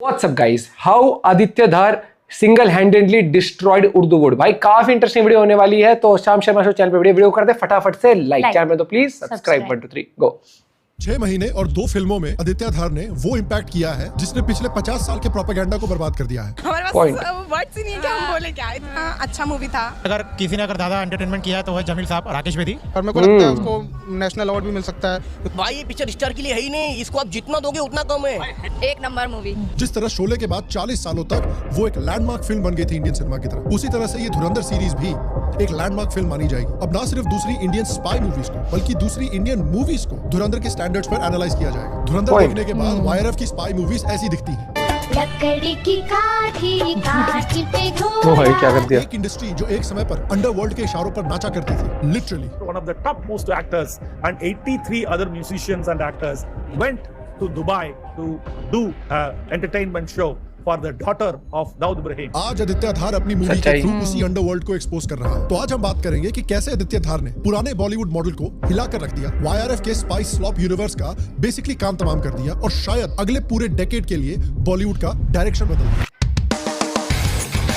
WhatsApp guys, how Aditya Dhar single handedly destroyed Urduwood. भाई काफी interesting video होने वाली है, तो श्याम शर्मा शो चैनल पे वीडियो कर दे फटाफट से लाइक चैनल में, तो प्लीज सब्सक्राइब 1 2 3 गो। 6 महीने और 2 फिल्मों में आदित्य धार ने वो इम्पैक्ट किया है जिसने पिछले 50 साल के प्रोपेगेंडा को बर्बाद कर दिया है। हमारे पास वर्ड्स ही नहीं है कि हम बोले क्या। इतना अच्छा मूवी था। अगर किसी ने ज्यादा एंटरटेनमेंट किया है तो वह जमील साहब राकेश बेदी, और मेरे को लगता है उसको नेशनल अवार्ड भी मिल सकता है। भाई ये पिक्चर स्टार के लिए है ही नहीं, इसको आप जितना दोगे उतना कम है। एक नंबर मूवी। जिस तरह शोले के बाद 40 सालों तक वो एक लैंडमार्क फिल्म बन गई थी इंडियन सिनेमा की तरफ, उसी तरह से ये धुरंधर सीरीज भी एक लैंडमार्क फिल्म मानी जाएगी। अब ना सिर्फ दूसरी इंडियन स्पाई मूवीज को बल्कि दूसरी इंडियन मूवीज को धुरंधर के स्टैंडर्ड्स पर एनालाइज किया जाएगा। धुरंधर देखने के बाद वाईआरएफ की स्पाई मूवीज ऐसी दिखती हैं। लकड़ी की काठी कांच पे ओ भाई क्या कर दिया। एक इंडस्ट्री जो एक समय पर अंडरवर्ल्ड के इशारों पर नाचा करती थी, literally. One of the topmost actors and 83 other musicians and actors went to Dubai to do entertainment show for the daughter of Daud Ibrahim. आज आदित्य धार अपनी मूवी के थ्रू उसी अंडरवर्ल्ड को एक्सपोज कर रहा है। तो आज हम बात करेंगे कि कैसे आदित्य धार ने पुराने बॉलीवुड मॉडल को हिलाकर रख दिया, वाईआरएफ के स्पाइस स्लॉप यूनिवर्स का बेसिकली काम तमाम कर दिया और शायद अगले पूरे डेकेड के लिए बॉलीवुड का डायरेक्शन बदल दिया।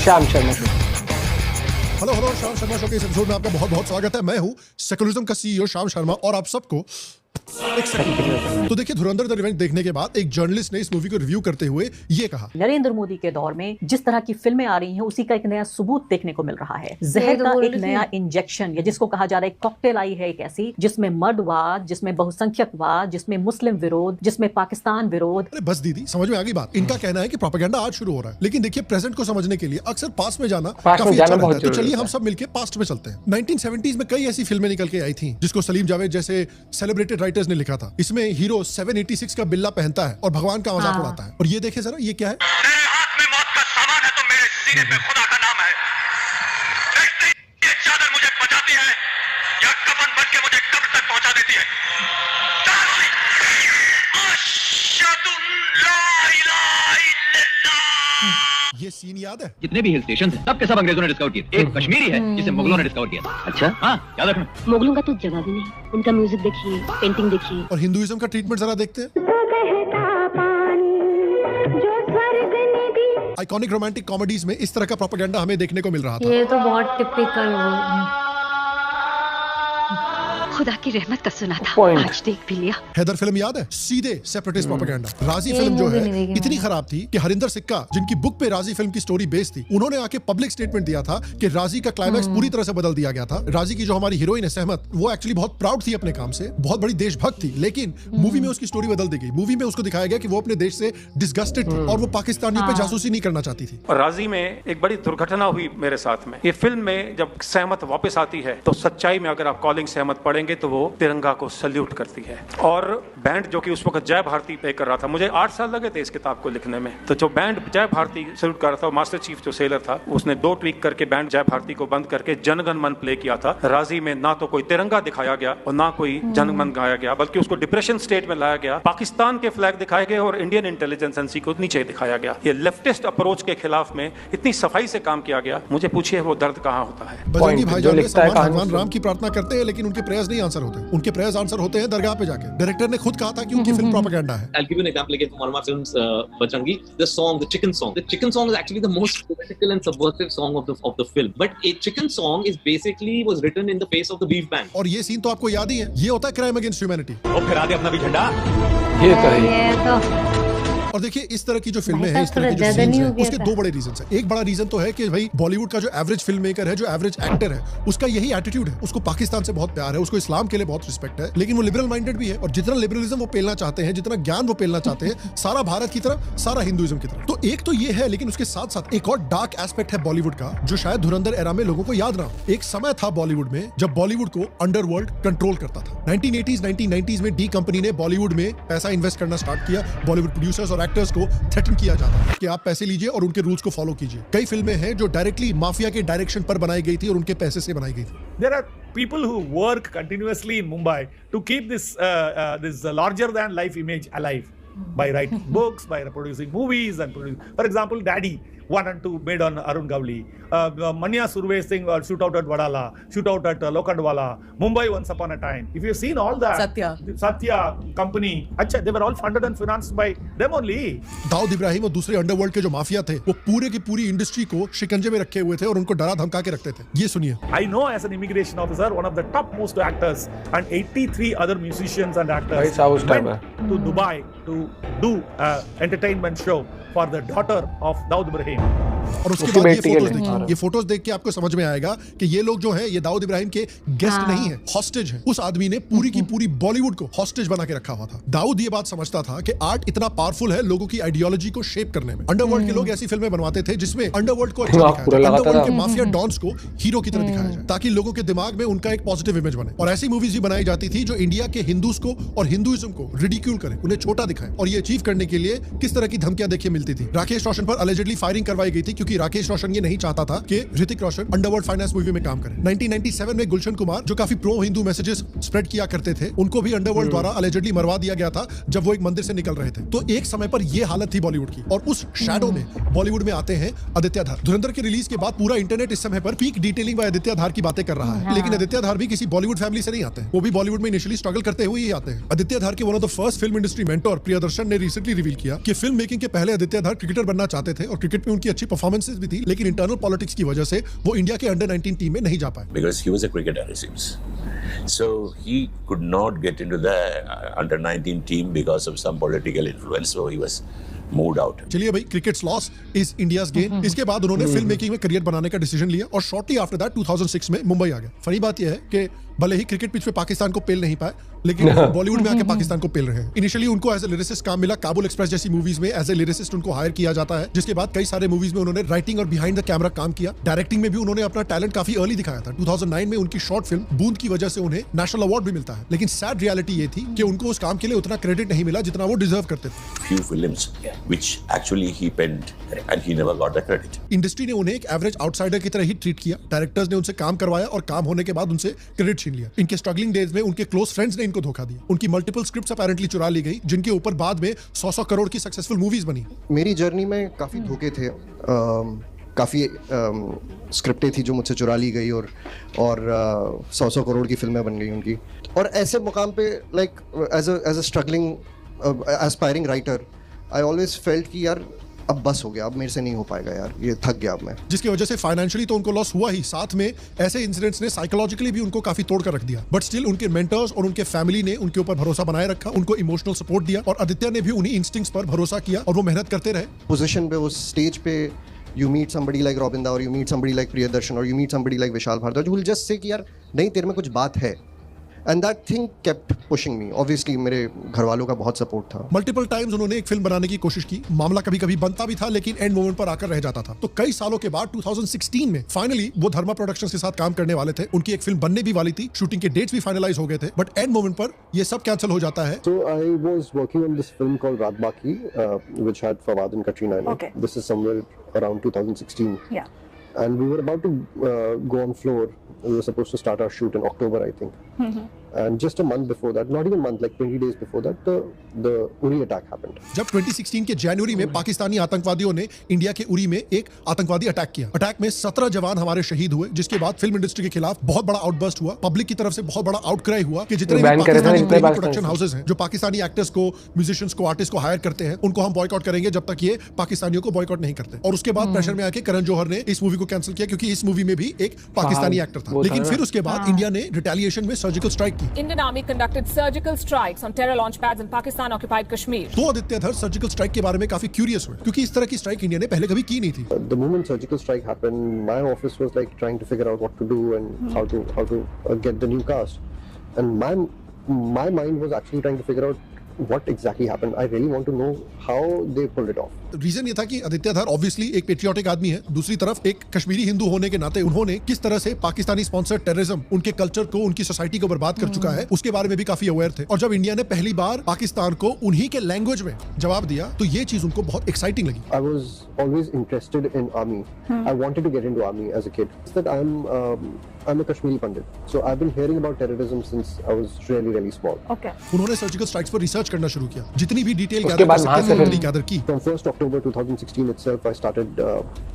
Shyam Sharma show. Hello Shyam Sharma show के इस एपिसोड में आपका बहुत बहुत स्वागत है। मैं हूं सेकुलरिज्म का सीईओ श्याम शर्मा और आप सबको एक सेकंड। तो देखिए, धुरंधर द रिवेंज देखने के बाद एक जर्नलिस्ट ने इस मूवी को रिव्यू करते हुए ये कहा, नरेंद्र मोदी के दौर में जिस तरह की फिल्में आ रही हैं उसी का एक नया सबूत देखने को मिल रहा है। जहर का एक नया इंजेक्शन, या जिसको कहा जा रहा है कॉकटेल आई है एक ऐसी, जिसमें मर्दवाद, जिसमें बहुसंख्यकवाद, जिसमें मुस्लिम विरोध, जिसमें पाकिस्तान विरोध। अरे बस दीदी, समझ में आ गई बात। इनका कहना है कि प्रोपेगेंडा आज शुरू हो रहा है, लेकिन देखिए प्रेजेंट को समझने के लिए अक्सर पास्ट में जाना काफी अच्छा रहता है। तो चलिए हम सब मिलकर पास्ट में चलते हैं। 1970s में कई ऐसी फिल्में निकल के आई थी जिसको सलीम जावेद जैसे सेलिब्रेटेड राइटर्स ने लिखा था। इसमें हीरो 786 का बिल्ला पहनता है और भगवान का मजाक उड़ाता है। और ये देखे जरा, ये क्या है? मेरे हाथ में मौत का सामान है तो मेरे सीने पे खुदा का नाम है। देखते ही ये चादर मुझे बचाती है या कफन बन के मुझे कब्र तक पहुंचा देती है। अशहदु ला इलाहा इल्लल्लाह। ये सीन याद है? जितने भी हिल स्टेशन थे सबके सब अंग्रेजों ने डिस्कवर किए। एक कश्मीरी है जिसे मुगलों ने डिस्कवर किया। अच्छा हाँ, याद रखना। मुगलों का तो जवाब ही नहीं। उनका म्यूजिक देखिए, पेंटिंग देखिए। और हिंदुइज्म का ट्रीटमेंट जरा देखते हैं। आइकॉनिक रोमांटिक कॉमेडीज में इस तरह का प्रोपेगेंडा हमें देखने को मिल रहा था। ये तो बहुत टिपिकल खुदा की रहमत का सुना था, आज देख भी लिया। हैदर फिल्म याद है? सीधे सेपरेटिस्ट प्रोपेगेंडा। राजी फिल्म जो है इतनी खराब थी कि हरिंदर सिक्का, जिनकी बुक पे राजी फिल्म की स्टोरी बेस्ड थी, उन्होंने आके पब्लिक स्टेटमेंट दिया था कि राजी का क्लाइमैक्स पूरी तरह से बदल दिया गया था। राजी की जो हमारी हीरोइन है सहमत, वो एक्चुअली बहुत प्राउड थी अपने काम से, बहुत बड़ी देशभक्त थी, लेकिन मूवी में उसकी स्टोरी बदल दी गई। मूवी में उसको दिखाया गया कि वो अपने देश से डिस्गस्टेड थी और वो पाकिस्तानियों पे जासूसी नहीं करना चाहती थी। और राजी में एक बड़ी दुर्घटना हुई मेरे साथ में। ये फिल्म में जब सहमत वापस आती है तो सच्चाई में अगर आप कॉलिंग सहमत पढ़ेंगे तो वो तिरंगा को सल्यूट करती है। और बैंड जो कि उस वक्त जय भारती प्ले कर रहा था, मुझे 8 साल लगे थे इस किताब को लिखने में। तो जो बैंड जय भारती सल्यूट कर रहा था, मास्टर चीफ जो सेलर था, उसने 2 ट्वीक करके बैंड जय भारती को बंद करके जनगण मन प्ले किया था। राजी में ना तो कोई तिरंगा दिखाया गया और ना कोई जनगण गाया गया, बल्कि उसको डिप्रेशन स्टेट में लाया गया। पाकिस्तान के फ्लैग दिखाए गए और इंडियन इंटेलिजेंस एजेंसी को नीचे दिखाया गया। ये लेफ्टिस्ट अप्रोच के खिलाफ में इतनी सफाई से काम किया गया। मुझे पूछिए वो दर्द कहाँ होता है। बजरंगी भाईजान में भगवान राम की प्रार्थना करते हैं, लेकिन उनके प्रेयर्स नहीं आंसर होते। उनके प्रेयर्स आंसर होते हैं दरगाह पे जाके। डायरेक्टर ने खुद कहा था कि उनकी फिल्म प्रोपेगेंडा है। I'll give you an example again from one of my films, Bajrangi. The song, the chicken song. The chicken song is actually the most political and subversive song of the film. But a chicken song is basically was written in the face of the beef band. और ये scene तो आपको याद ही है, ये होता है crime against humanity. वो फिरा दे अपना भी झंडा। ये तो है। और देखिए इस तरह की जो फिल्में हैं, इस तरह की जो सीन्स हैं, उसके 2 बड़े रीजन हैं। एक बड़ा रीजन तो है कि भाई बॉलीवुड का जो एवरेज फिल्म मेकर है, जो एवरेज एक्टर है, उसका यही एटीट्यूड है। उसको पाकिस्तान से बहुत प्यार है, उसको इस्लाम के लिए बहुत रिस्पेक्ट है, लेकिन वो लिबरल माइंडेड भी है। और जितना लिबरलिज्म वो पेलना चाहते हैं, जितना ज्ञान वो पेलना चाहते हैं, सारा भारत की तरफ, सारा हिंदुइज्म की तरफ। तो एक तो ये है, लेकिन उसके साथ साथ एक और डार्क एस्पेक्ट है बॉलीवुड का, जो शायद धुरंधर एरा में लोगों को याद ना हो। एक समय था बॉलीवुड में जब बॉलीवुड को अंडरवर्ल्ड कंट्रोल करता था। 1980s 1990s में डी कंपनी ने बॉलीवुड में पैसा इन्वेस्ट करना स्टार्ट किया। बॉलीवुड प्रोड्यूसर्स और एक्टर्स को किया जाता है कि आप पैसे लीजिए और उनके रूल्स को फॉलो कीजिए। कई फिल्में हैं जो डायरेक्टली माफिया के डायरेक्शन पर बनाई गई थी और उनके पैसे से बनाई गई थी। There are people who work continuously in Mumbai to keep this larger than life image alive. by writing books, by producing movies, and for example, Daddy 1 and 2 made on Arun Gavli, Manya Surve Singh Shootout at Wadala, Shootout at Lokhandwala, Mumbai Once Upon a Time. If you've seen all that, Satya company, they were all funded and financed by them only. Dawood Ibrahim और दूसरे underworld के जो mafia थे वो पूरे की पूरी industry को शिकंजे में रखे हुए थे और उनको डरा धमका के रखते थे। ये सुनिए। I know as an immigration officer, one of the top most actors and 83 other musicians and actors went to Dubai to do an entertainment show for the daughter of Dawood Ibrahim. और उसके बाद ये photos देखिए, ये photos देख के आपको समझ में आएगा कि ये लोग जो हैं ये दाऊद इब्राहिम के गेस्ट नहीं है, हॉस्टेज है। उस आदमी ने पूरी की पूरी बॉलीवुड को हॉस्टेज बना के रखा हुआ था। दाऊद ये बात समझता था कि आर्ट इतना पावरफुल है लोगों की आइडियोलॉजी को शेप करने में। अंडरवर्ल्ड के लोग ऐसी फिल्में बनवाते थे जिसमें अंडरवर्ल्ड को अच्छा दिखाया जाए, अंडरवर्ल्ड के माफिया डॉन्स को हीरो की तरह दिखाया जाए ताकि लोगों के दिमाग में उनका एक पॉजिटिव इमेज बने। और ऐसी मूवीज भी बनाई जाती थी जो इंडिया के हिंदूज को और हिंदुइज्म को रिडिक्यूल करे, उन्हें छोटा दिखाए। और ये अचीव करने के लिए किस तरह की धमकियां देखिए मिलती थी। राकेश रोशन पर अलेजेडली फायरिंग करवाई गई थी क्योंकि राकेश रोशन ये नहीं चाहता था कि Hrithik Roshan underworld finance movie में काम करे। 1997 में गुलशन कुमार जो काफी प्रो हिंदू मैसेजेस स्प्रेड किया करते थे, उनको भी अंडरवर्ल्ड द्वारा अलेजेडली मरवा दिया गया था जब वो एक मंदिर से निकल रहे थे। तो एक समय पर ये हालत थी बॉलीवुड की। और उस शैडो में बॉलीवुड में आते हैं आदित्य धार। धुरंधर के रिलीज के बाद पूरा इंटरनेट इस समय पर पीक डिटेलिंग बाय आदित्य धार की बातें कर रहा है। लेकिन आदित्य धार भी किसी बॉलीवुड फैमिली से नहीं आते हैं, वो भी बॉलीवुड में इनिशियली स्ट्रगल करते हुए ही आते हैं। आदित्य धार के one of the first film industry mentor Priyadarshan ने रिसेंटली रिवील किया कि फिल्म मेकिंग के पहले आदित्य धार क्रिकेटर बनना चाहते थे और क्रिकेट में उनकी अच्छी परफॉर्मेंसेस भी थी, लेकिन इंटरनल पॉलिटिक्स की वजह से वो इंडिया के अंडर 19 टीम में नहीं जा पाए। Because he was a cricketer, it seems. So he could not get into the under 19 team because of some political influence. So he was moved out. चलिए भाई, crickets loss is India's gain. इसके बाद उन्होंने film making में career बनाने का decision लिया और शॉर्टली आफ्टर दैट 2006 में मुंबई आ गए। फनी बात यह है कि भले ही क्रिकेट पिच पे पाकिस्तान को पेल नहीं पाए, लेकिन बॉलीवुड में आके पाकिस्तान को पेल रहे हैं। इनिशियली उनको एज ए लिरिसिस्ट काम मिला, काबुल एक्सप्रेस जैसी मूवीज में एज ए लिरिसिस्ट उनको हायर किया जाता है, जिसके बाद कई सारे मूवीज में उन्होंने राइटिंग और बिहाइंड द कैमरा काम किया। डायरेक्टिंग में भी उन्होंने अपना टैलेंट काफी अर्ली दिखाया था। 2009 में उनकी शॉर्ट फिल्म बूंद की वजह से उन्हें नेशनल अवार्ड भी मिलता है। लेकिन सैड रियलिटी ये थी कि उनको उस काम के लिए उतना क्रेडिट नहीं मिला जितना वो डिजर्व करते थे। Few films which actually he penned and he never got the credit. Industry ने उन्हें एक एवरेज आउटसाइडर की तरह ही ट्रीट किया। डायरेक्टर्स ने उनसे काम करवाया और काम होने के बाद उनसे क्रेडिट छीन लिया। इनके स्ट्रगलिंग डेज में उनके क्लोज फ्रेंड्स ने इनको धोखा दिया। उनकी मल्टीपल स्क्रिप्ट्स अपैरेंटली चुरा ली गई, जिनके ऊपर बाद में 100 करोड़ की सक्सेसफुल मूवीज बनी। मेरी जर्नी में काफी धोखे थे, काफी स्क्रिप्टें थी जो मुझसे चुरा ली गई और 100 करोड़ की फिल्में बन गई उनकी। और ऐसे मुकाम पे like as a struggling aspiring writer I always felt कि यार अब बस हो गया, अब मेरे से नहीं हो पाएगा यार, ये थक गया अब मैं। जिसकी वजह से फाइनेंशियली तो उनको लॉस हुआ ही, साथ में ऐसे इंसिडेंट्स ने साइकोलॉजिकली भी उनको काफी तोड़ कर रख दिया। बट स्टिल उनके मेंटर्स और उनके फैमिली ने उनके ऊपर भरोसा बनाए रखा, उनको इमोशनल सपोर्ट दिया और आदित्य ने भी उन्हीं इंस्टिंक्ट्स पर भरोसा किया और वो मेहनत करते रहे। पोजीशन पे, उस स्टेज पे you meet somebody like Robinda or you meet somebody like Priyadarshan or you meet somebody like Vishal Bhardwaj who will just say कि यार नहीं तेरे में कुछ बात है। And that thing kept pushing me. Obviously मेरे घर वालों का बहुत सपोर्ट था। मल्टीपल टाइम्स उन्होंने एक फिल्म बनाने की कोशिश की, मामला कभी कभी बनता भी था लेकिन एंड मोमेंट पर आकर रह जाता था। तो कई सालों के बाद 2016 में फाइनली वो धर्मा प्रोडक्शंस के साथ काम करने वाले थे। उनकी एक फिल्म बनने भी वाली थी, शूटिंग के डेट्स भी फाइनलाइज हो गए थे, बट एंड मोमेंट पर ये सब कैंसिल हो जाता है। So I was working on this film called Raat Baki, which had Fawad and Katrina in it. Okay. This is somewhere around 2016. Yeah. And we were about to go on floor. We were supposed to start our shoot in October, I think. Mm-hmm. And just a month before that, not even a month, like 20 days before that, the Uri attack happened. जब 2016 के जनवरी में पाकिस्तानी आतंकवादियों ने India के उरी में एक आतंकवादी attack किया। अटैक में 17 जवान हमारे शहीद हुए, जिसके बाद फिल्म इंडस्ट्री के खिलाफ बहुत बड़ा आउटबर्स्ट हुआ। पब्लिक की तरफ से बहुत बड़ा आउटक्राई हुआ कि जितने भी पाकिस्तानी प्रोडक्शन हाउसेस हैं जो पाकिस्तानी एक्टर्स को, म्यूजिशियंस को, आर्टिस्ट को हायर करते हैं, उनको हम बॉयकॉट करेंगे जब तक ये पाकिस्तानियों को बॉयकॉट नहीं करते। और उसके बाद प्रेशर में आके करण जौहर ने इस मूवी को कैंसिल किया क्योंकि इस मूवी में भी एक पाकिस्तानी एक्टर था। लेकिन फिर उसके बाद इंडिया ने रिटेलिएशन में सर्जिकल स्ट्राइक की। Indian army conducted surgical strikes on terror launch pads in Pakistan occupied Kashmir. तो आदित्य धर सर्जिकल स्ट्राइक के बारे में काफी क्यूरियस हुए क्योंकि इस तरह की स्ट्राइक इंडिया ने पहले कभी की नहीं थी। The moment surgical strike happened, my office was like trying to figure out what to do and how to get the new cast. And my mind was actually trying to figure out what exactly happened. I really want to know how they pulled it off. Reason ये था कि आदित्य धर obviously एक patriotic आदमी है, दूसरी तरफ एक कश्मीरी हिंदू होने के नाते उन्होंने किस तरह से पाकिस्तानी स्पॉन्सर्ड टेररिज्म उनके कल्चर को, उनकी सोसाइटी को बर्बाद कर चुका है, उसके बारे में भी काफी अवेयर थे। और जब इंडिया ने पहली बार पाकिस्तान को उन्हीं के लैंग्वेज में जवाब दिया तो ये चीज उनको बहुत एक्साइटिंग लगी। I was always interested in army. I wanted to get into army as a kid. That I'm I'm a Kashmiri Pandit, so I've been hearing about terrorism since I was really small. Okay. उन्होंने surgical strikes पर research करना शुरू किया, जितनी भी detail उसके बाद वहां से फिर गैदर की। From 1st October 2016 itself, I started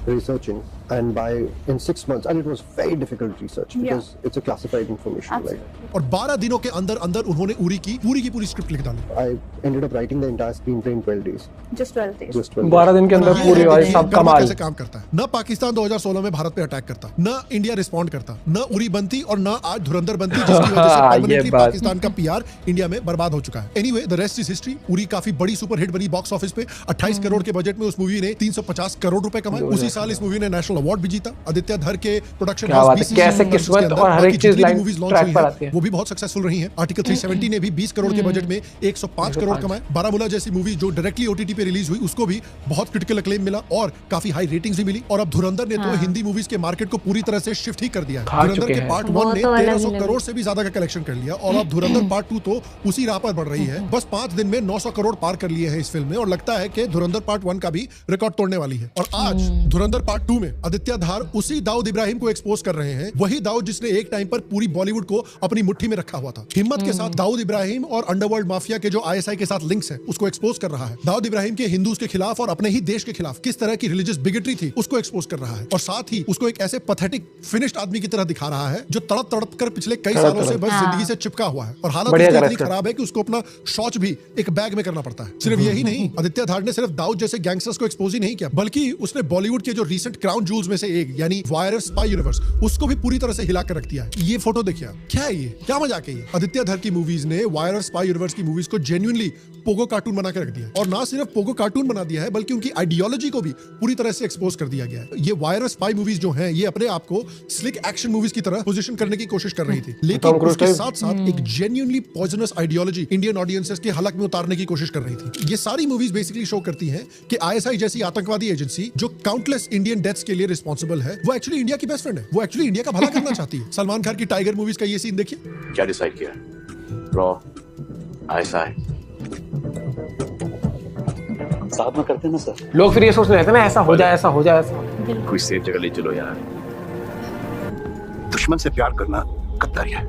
researching, and in 6 months, and it was very difficult research because it's a classified information. और 12 दिनों के अंदर उन्होंने उरी की पूरी स्क्रिप्ट लिख डाली। I ended up writing the entire screenplay in 12 days. Just 12 days. 12 दिन के अंदर पूरी भाई सब कमाल। कैसे काम करता है? न पाकिस्तान 2016 में भारत पे अटैक करता, न इंडिया रिस्पॉन्ड करता, न उरी बनती और न आज धुरंधर बनती, जिसकी वजह से परमानेंटली पाकिस्तान का पीआर इंडिया में बर्बाद हो चुका है। Anyway, the rest is history. Uri काफी बड़ी सुपर हिट बनी बॉक्स ऑफिस पे। 28 करोड़ के बजट में उस मूवी ने 350 करोड़ रुपए कमाए। उसी साल इस मूवी ने नेशनल अवार्ड भी जीता। आदित्य धर के प्रोडक्शन हाउस कैसे किस्मत और हर एक चीज लाइन ट्रैक पर आती है, वो भी बहुत सक्सेसफुल रही है। आर्टिकल 370 ने भी 20 करोड़ के बजट में 105 करोड़ कमाए। बारामूला जैसी मूवी जो डायरेक्टली ओटीटी पे रिलीज हुई, उसको भी बहुत क्रिटिकल अक्लेम मिला और काफी हाई रेटिंग्स भी मिली। और अब धुरंधर ने तो हिंदी मूवीज के मार्केट को पूरी तरह से शिफ्ट ही कर दिया है। धुरंधर के पार्ट 1 ने 1300 करोड़ से भी ज्यादा का कलेक्शन कर लिया और अब धुरंधर पार्ट 2 तो उसी राह पर बढ़ रही है। बस 5 दिन में 900 करोड़ पार कर लिए हैं इस फिल्म में और लगता है कि धुरंधर पार्ट 1 का भी रिकॉर्ड तोड़ने वाली है। और आज धुरंधर पार्ट 2 में आदित्य धार उसी दाऊद इब्राहिम को एक्सपोज कर रहे हैं, वही दाऊद जिसने एक टाइम पर पूरी बॉलीवुड को अपनी मुट्ठी में रखा हुआ था। हिम्मत के साथ दाऊद इब्राहिम और अंडरवर्ल्ड माफिया के जो आईएसआई के साथ लिंक्स हैं, उसको एक्सपोज कर रहा है। दाऊद इब्राहिम के हिंदूज के खिलाफ और अपने ही देश के खिलाफ किस तरह की रिलीजियस बिगेटरी थी, उसको एक्सपोज कर रहा है। और साथ ही उसको एक ऐसे पथेटिक फिनिश्ड आदमी की तरह दिखा रहा है जो तड़प कर पिछले कई सालों से बस जिंदगी से चिपका हुआ है और हालत इतनी खराब है कि उसको अपना शौच भी एक बैग में करना पड़ता है। सिर्फ यही नहीं, आदित्य धार ने सिर्फ दाऊद जैसे गैंगस्टर्स को एक्सपोज ही नहीं किया, बल्कि उसने बॉलीवुड के जो रीसेंट क्राउन जूल्स में से एक यानी वायरस स्पाई यूनिवर्स, उसको भी पूरी तरह से हिला कर रख दिया है। ये फोटो देखिए, क्या है ये, क्या मजाक है ये। आदित्य धर की मूवीज ने वायरस स्पाई यूनिवर्स की मूवीज को जेन्युइनली पोगो कार्टून बना के रख दिया और ना सिर्फ पोगो कार्टून बना दिया है बल्कि उनकी आइडियोलॉजी को भी पूरी तरह से एक्सपोज कर दिया गया है। ये वायरस स्पाई मूवीज जो हैं, ये अपने आप को स्लिक एक्शन मूवीज की तरह पोजीशन करने की कोशिश कर रही थी, लेकिन उसके साथ साथ एक genuinely poisonous ideology Indian audiences के हलक में उतारने की कोशिश कर रही थी। ये सारी मूवीज बेसिकली शो करती हैं कि आईएसआई जैसी आतंकवादी एजेंसी जो काउंटलेस इंडियन डेथ्स के लिए रिस्पॉन्सिबल है, वो एक्चुअली इंडिया की बेस्ट फ्रेंड है, वो एक्चुअली इंडिया का भला करना चाहती है। सलमान खान की टाइगर मूवीज का ये सीन देखिए। क्या डिसाइड किया? रॉ, आईएसआई साथ में करते ना सर। लोग फिर ये सोच रहे थे ना, ऐसा हो जाए ऐसा हो जाए ऐसा। कोई सेफ जगह ले चलो यार। दुश्मन से प्यार करना गद्दारी है।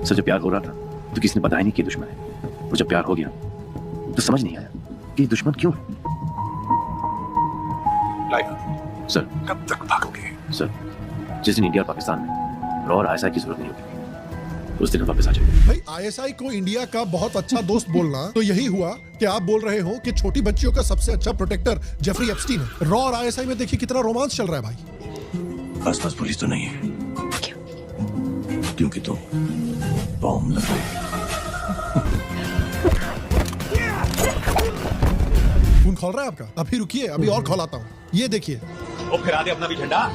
सर जब प्यार हो रहा था तो किसी ने बताया नहीं कि दुश्मन है, वो जब प्यार हो गया तो समझ नहीं आया कि दुश्मन क्यों है। लाइफ सर कब तक भागोगे? सर जिस दिन इंडिया और पाकिस्तान में रॉ और आईएसआई की जरूरत नहीं होगी उस दिन वापस आ जाएगा। भाई आईएसआई को इंडिया का बहुत अच्छा दोस्त बोलना तो यही हुआ कि आप बोल रहे हो कि छोटी बच्चियों का सबसे अच्छा प्रोटेक्टर जेफरी एप्स्टीन है। रॉ और आईएसआई में देखिए कितना रोमांस चल रहा है भाई। आसपास पुलिस तो नहीं है क्योंकि तो बॉम्ब लग रहे। खून खोल रहा है आपका? अभी रुकिए, अभी और खोलाता हूँ। ये देखिए, वो फिरा दे अपना भी झंडा।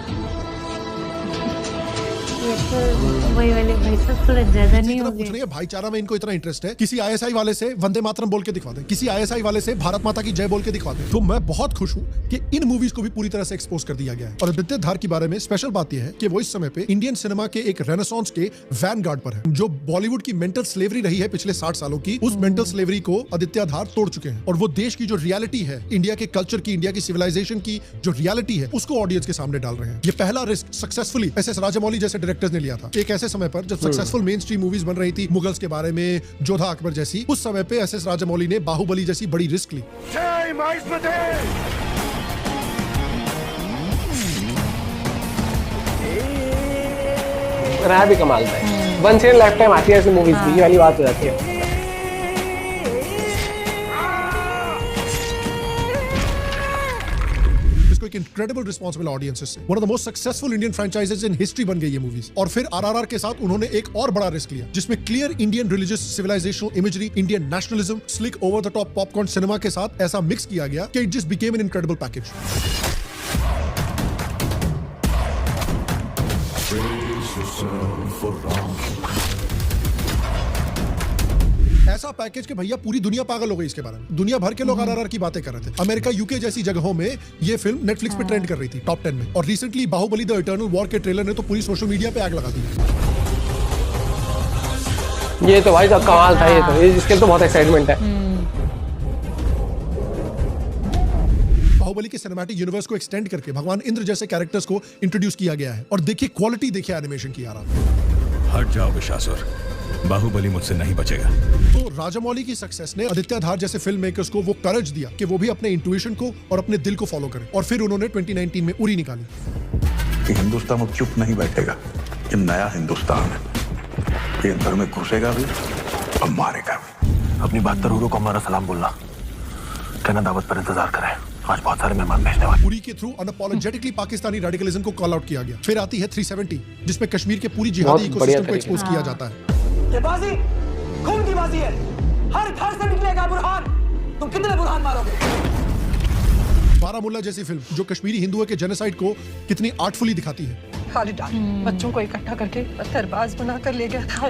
वही वाले भाई साहब थोड़ा ज्यादा नहीं हो गए? भाईचारा में इनको इतना इंटरेस्ट है, किसी आईएसआई वाले से वंदे मातरम बोल के दिखवा दें, किसी आईएसआई वाले से भारत माता की जय बोल के दिखवा दें। तो मैं बहुत खुश हूँ कि इन मूवीज को भी पूरी तरह से एक्सपोज कर दिया गया है। और आदित्य धार के बारे में स्पेशल बात यह है कि वो इस समय पे इंडियन सिनेमा के एक रेनेसांस के वैनगार्ड पर है। जो बॉलीवुड की मेंटल स्लेवरी रही है पिछले 60 सालों की, उस मेंटल स्लेवरी को आदित्य धार तोड़ चुके हैं और वो देश की जो रियलिटी है, इंडिया के कल्चर की, इंडिया की सिविलाइजेशन की जो रियलिटी है, उसको ऑडियंस के सामने डाल रहे हैं। ये पहला रिस्क सक्सेसफुली एस.एस. राजामौली जैसे डायरेक्टर्स ने लिया था। एक ऐसे समय पर जब सक्सेसफुल मेन स्ट्रीम मूवीज बन रही थी, मुगल्स के बारे में, जोधा अकबर जैसी, उस समय पे एस.एस. राजामौली ने बाहुबली जैसी बड़ी रिस्क ली। रहा भी कमाल था। वंस इन लाइफ टाइम आती है ऐसी मूवीज की, ये वाली बात हो जाती है। एक इनक्रेडिबल रिस्पॉन्स मिला ऑडियंसेस से। One of the most successful Indian franchises in history बन गई ये मूवीज। और फिर आरआरआर के साथ उन्होंने एक और बड़ा रिस्क लिया, जिसमें clear Indian religious civilizational imagery, Indian nationalism, slick over the top popcorn cinema के साथ ऐसा मिक्स किया गया कि it just became an incredible package. ऐसा पैकेज कि भैया पूरी दुनिया पागल हो गई इसके बारे में। दुनिया भर के लोग आरआरआर की बातें कर रहे थे। अमेरिका, यूके जैसी जगहों में ये फिल्म नेटफ्लिक्स पे ट्रेंड कर रही थी टॉप 10 में। और recently Baahubali the eternal war के ट्रेलर ने तो पूरी सोशल मीडिया पे आग लगा दी। ये तो भाई कमाल था। ये तो इसके तो बहुत एक्साइटमेंट है। बाहुबली के सिनेमैटिक यूनिवर्स को एक्सटेंड करके भगवान इंद्र जैसे कैरेक्टर्स को इंट्रोड्यूस किया गया है। और देखिए क्वालिटी, देखिए एनिमेशन की यार आप। हट जाओ विशासुर, बाहुबली मुझसे नहीं बचेगा। तो राजामौली की सक्सेस ने आदित्य धार जैसे फिल्म मेकर्स को वो करेज दिया कि वो भी अपने इंट्यूशन को और अपने दिल को फॉलो करें। और फिर उन्होंने 2019 में उरी निकाली। कि हिंदुस्तान अब चुप नहीं बैठेगा, ये नया हिंदुस्तान है, ये अंदर में घुसेगा भी और मारेगा भी। अपनी 72 हीरो को हमारा सलाम बोलना, कहना दावत पर इंतजार करें, आज बहुत सारे मेहमान भेजने वाले। उरी के थ्रू अनअपॉलोजेटिकली पाकिस्तानी रेडिकलिज्म को कॉल आउट किया गया। फिर आती है 370, जिसमें कश्मीर के पूरी जिहादी इकोसिस्टम को एक्सपोज किया जाता है। ये बाजी खून की बाजी है, हर घर से निकलेगा बुरहान। तुम कितने बुरहान मारोगे? बारामुल्ला जैसी फिल्म जो कश्मीरी हिंदुओं के जेनोसाइड को कितनी आर्टफुली दिखाती है। खालिद डार बच्चों को इकट्ठा करके पत्थरबाज बनाकर ले गया था।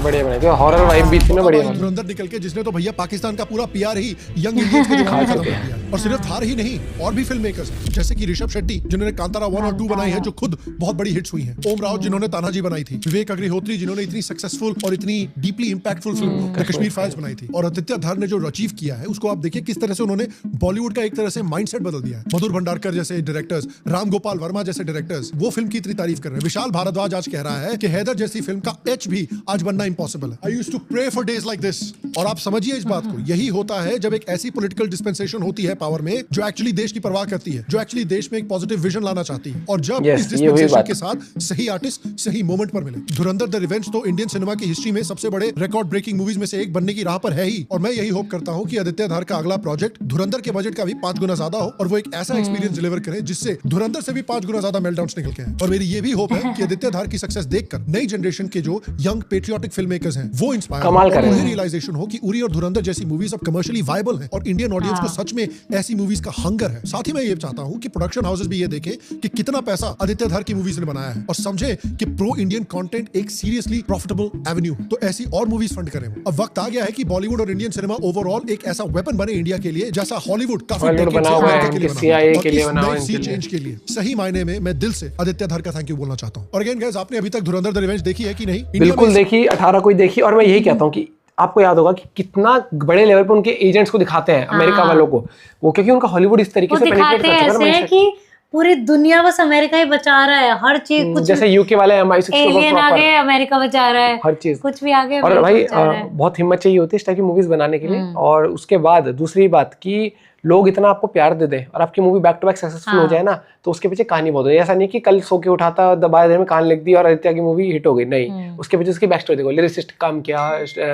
बढ़िया बढ़िया, हॉरर वाइब भी थी ना, बढ़िया। धुरंधर निकल के जिसने तो भैया पाकिस्तान का पूरा पीआर ही यंग इंडियंस के दिमाग में खत्म कर दिया। और सिर्फ धार ही नहीं, और भी फिल्म मेकर्स जैसे कि ऋषभ शेट्टी जिन्होंने कांतारा 1 और 2 बनाई है, जो खुद बहुत बड़ी हिट्स हुई हैं। ओम राव जिन्होंने तानाजी बनाई थी, विवेक अग्निहोत्री जिन्होंने इतनी सक्सेसफुल और इतनी deeply impactful film the Kashmir files बनाई थी। और आदित्य धार ने जो अचीव किया है उसको आप देखिए किस तरह से उन्होंने बॉलीवुड का एक तरह से माइंडसेट बदल दिया है। मधुर भंडारकर जैसे डायरेक्टर्स, राम गोपाल वर्मा जैसे डायरेक्टर्स वो फिल्म की इतनी तारीफ कर रहे हैं। विशाल भारद्वाज आज कह रहा है कि हैदर जैसी फिल्म का एच भी आज बनना इम्पॉसिबल है। I used to pray for days like this. और आप समझिए इस बात को, यही होता है जब एक ऐसी पॉलिटिकल डिस्पेंसेशन होती है पावर में जो एक्चुअली देश की परवाह करती है, जो एक्चुअली देश में एक पॉजिटिव विजन लाना चाहती है। और जब इस डिस्पेंसेशन के साथ सही आर्टिस्ट सही मोमेंट पर मिले। धुरंधर द रिवेंज तो इंडियन सिनेमा की हिस्ट्री में सबसे बड़े रिकॉर्ड ब्रेकिंग मूवीज में से एक बनने की राह पर है ही। और मैं यही होप करता हूं कि आदित्य धार का अगला प्रोजेक्ट धुरंधर के बजट का भी 5 गुना ज्यादा हो और वो एक ऐसा एक्सपीरियंस डिलीवर करे जिससे धुरंधर से भी 5 गुना ज्यादा मेल्टडाउन्स निकल के आए। और मेरी ये भी होप है कि आदित्य धार की सक्सेस देखकर नई जनरेशन के जो यंग पेट्रियोटिक फिल्म मेकर्स हैं वो इंस्पायर कमाल करें। उन्हें रियलाइजेशन हो कि उरी और धुरंधर जैसी मूवीज अब कमर्शियली वायबल हैं और इंडियन ऑडियंस को सच में ऐसी मूवीज का हंगर है। साथ ही मैं ये चाहता हूं कि प्रोडक्शन हाउसेस भी ये देखें कि कितना पैसा आदित्य धार की मूवीज ने बनाया है और समझे कि प्रो इंडियन कंटेंट एक सीरियसली प्रॉफिटेबल एवेन्यू। तो ऐसी और मूवीज फंड करें। अब वक्त आ गया है कि बॉलीवुड और इंडियन सिनेमा ओवरऑल एक ऐसा वेपन बने इंडिया के लिए जैसा हॉलीवुड काफी बना हुआ है, CIA के लिए बना हुआ है। सी चेंज के लिए सही मायने में मैं दिल से आदित्य धार का थैंक यू बोलना चाहता हूं। और अगेन गाइस, आपने अभी तक धुरंधर द रिवेंज देखी है कि नहीं? बिल्कुल देखी, 18 को ही देखी। और मैं यही कहता हूँ कि आपको याद होगा कि कितना बड़े लेवल पर उनके एजेंट्स को दिखाते हैं अमेरिका वालों को, वो क्योंकि उनका हॉलीवुड इस तरीके से पेनिट्रेट कर चुका है कि पूरी दुनिया बस अमेरिका ही बचा रहा है, हर चीज। कुछ जैसे यूके वाले MI6 एलियन आ गए, अमेरिका बचा रहा है, हर चीज कुछ भी आ गया। और भाई बहुत हिम्मत चाहिए होती है इस टाइप की मूवीज बनाने के लिए। और उसके बाद दूसरी बात कि लोग इतना आपको प्यार दे दें और आपकी movie back to back successful हो जाए ना, तो उसके पीछे कहानी बहुत है। ऐसा नहीं कि कल सो के उठाता दबाए देर में कहानी लिख दी और आदित्य की मूवी हिट हो गई, नहीं। उसके पीछे उसकी बैक स्टोरी देखो, लिरिसिस्ट काम किया,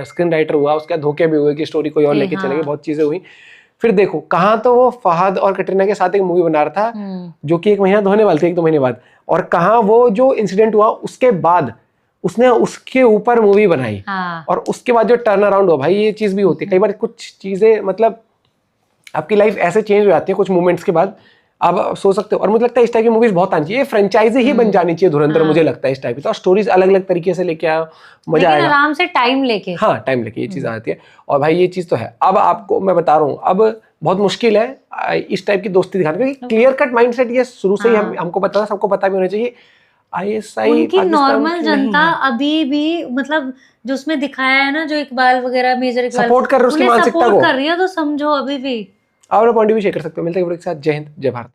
स्क्रीन राइटर हुआ, उसके धोखे भी हुए कि स्टोरी कोई और लेके चले गए, बहुत चीजें हुई। फिर देखो कहाँ तो वो फहद और कटरीना के साथ एक मूवी बना रहा था जो कि 1 महीना होने वाली थी, 1-2 महीने बाद, और कहाँ वो जो इंसिडेंट हुआ उसके बाद उसने उसके ऊपर मूवी बनाई। और उसके बाद जो टर्न अराउंड हुआ, भाई ये चीज भी होती है कई बार। कुछ चीजें मतलब आपकी लाइफ ऐसे चेंज हो जाती है कुछ मोमेंट्स के बाद, आप सोच सकते हो। और मुझे लगता है इस टाइप की मूवीज बहुत आनी चाहिए, फ्रेंचाइजी ही बन जानी चाहिए धुरंधर। मुझे लगता है इस टाइप की और स्टोरीज अलग अलग तरीके से लेके आया, मजा आएगा। आराम से टाइम लेके, हाँ टाइम लेके ये चीज आती है। और भाई ये चीज तो है। अब आपको मैं बता रहा हूँ, अब बहुत मुश्किल है इस टाइप की दोस्ती दिखाना, क्योंकि क्लियर कट माइंडसेट ये शुरू से ही हमको पता है, सबको पता भी होना चाहिए। ISI उनकी नॉर्मल जनता अभी भी मतलब जो उसमें दिखाया है ना, जो इकबाल वगैरह, मेजर इकबाल सपोर्ट कर रही है, उसकी मानसिकता को कर रही है, तो समझो अभी भी आप अपना पॉइंट भी शेयर कर सकते हो। मिलते हैं वीडियो के साथ। जय हिंद, जय भारत।